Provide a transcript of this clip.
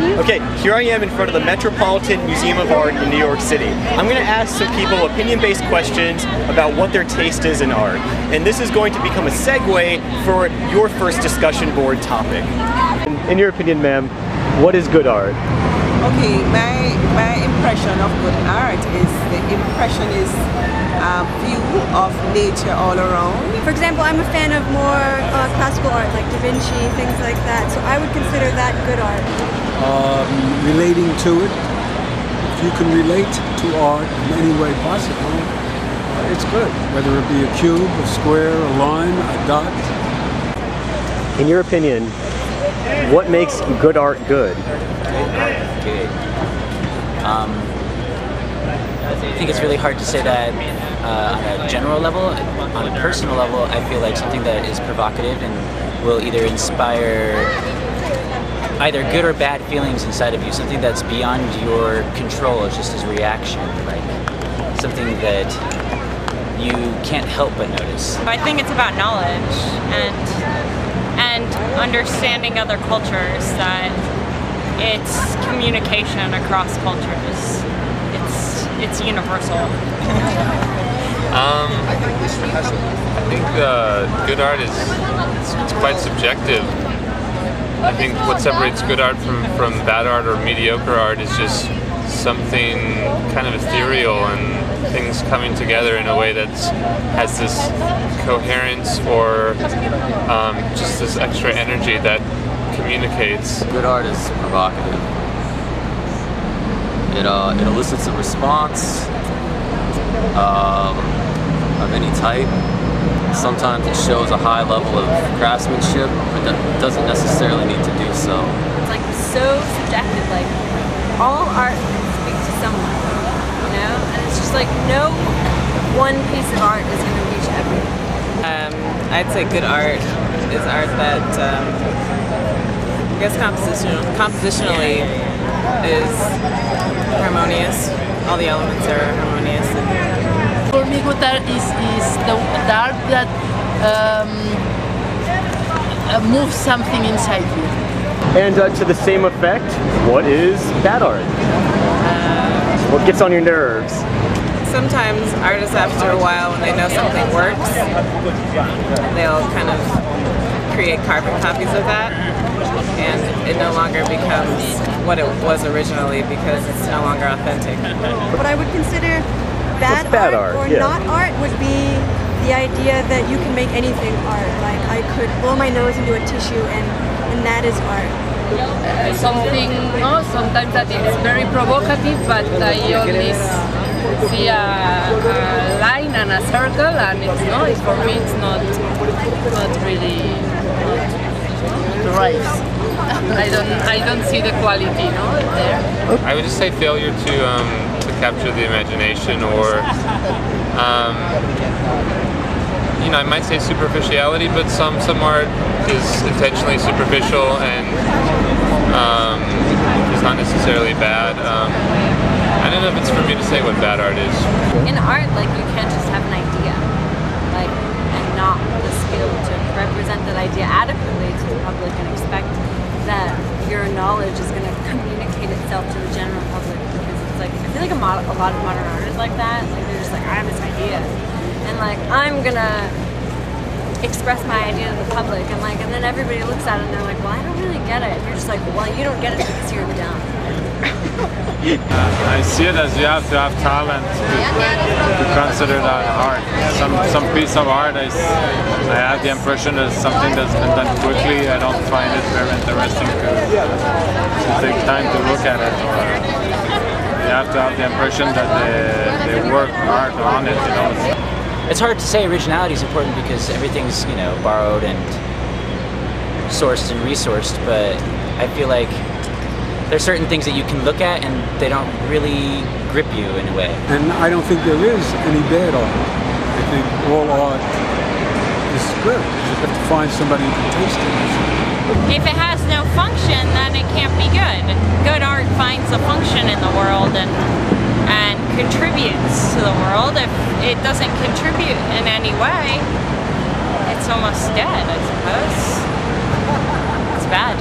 Okay, here I am in front of the Metropolitan Museum of Art in New York City. I'm going to ask some people opinion-based questions about what their taste is in art. And this is going to become a segue for your first discussion board topic. In your opinion, ma'am, what is good art? Okay, my impression of good art is the impressionist view of nature all around. For example, I'm a fan of more classical art, like Da Vinci, things like that. So I would consider that good art. Relating to it. If you can relate to art in any way possible, it's good. Whether it be a cube, a square, a line, a dot. In your opinion, what makes good art good? Good. I think it's really hard to say that on a general level. On a personal level, I feel like something that is provocative and will either inspire either good or bad feelings inside of you, something that's beyond your control, it's just as reaction, like something that you can't help but notice. I think it's about knowledge and understanding other cultures, that it's communication across cultures. It's universal. I think good art is it's quite subjective. I think what separates good art from bad art or mediocre art is just something kind of ethereal and things coming together in a way that has this coherence or just this extra energy that communicates. Good art is provocative. It elicits a response of any type. Sometimes it shows a high level of craftsmanship, but that doesn't necessarily need to do so. It's like so subjective, like all art speaks to someone, you know? And it's just like no one piece of art is going to reach everyone. I'd say good art is art that, I guess compositionally is harmonious. All the elements are harmonious. For me, good art is the art that moves something inside you. And to the same effect, what is bad art? What gets on your nerves? Sometimes artists, after a while, when they know something works, they'll kind of create carbon copies of that, and it no longer becomes what it was originally because it's no longer authentic. What I would consider bad art or not art would be the idea that you can make anything art. Like I could blow my nose into a tissue and that is art. Something, sometimes that it's very provocative, but I only see a line and a circle, and for me it's not really right. I don't see the quality, there. I would just say failure to capture the imagination, or I might say superficiality, but some art is intentionally superficial and is not necessarily bad. I don't know if it's for me to say what bad art is. In art, like you can't just have an idea, like and not the skill to represent that idea adequately to the public and expect that your knowledge is going to communicate itself to the general public, because it's like I feel like a lot of modern art is like that. Like they're just like, I have this idea, and like I'm gonna express my idea to the public, and then everybody looks at it and they're like, well, I don't really get it. And you're just like, well, you don't get it because you're dumb. I see it as you have to have talent to consider that art. Some piece of art, I have the impression that something that's been done quickly. I don't find it very interesting to take time to look at it. Or you have to have the impression that they work hard on it. It's hard to say originality is important because everything's borrowed and sourced and resourced, but I feel like there's certain things that you can look at and they don't really grip you in a way. And I don't think there is any bad art. I think all art is good. You have to find somebody who can taste it. If it has no function, then it can't be good. Good art finds a function in the world and contributes to the world. If it doesn't contribute in any way, it's almost dead, I suppose. It's bad.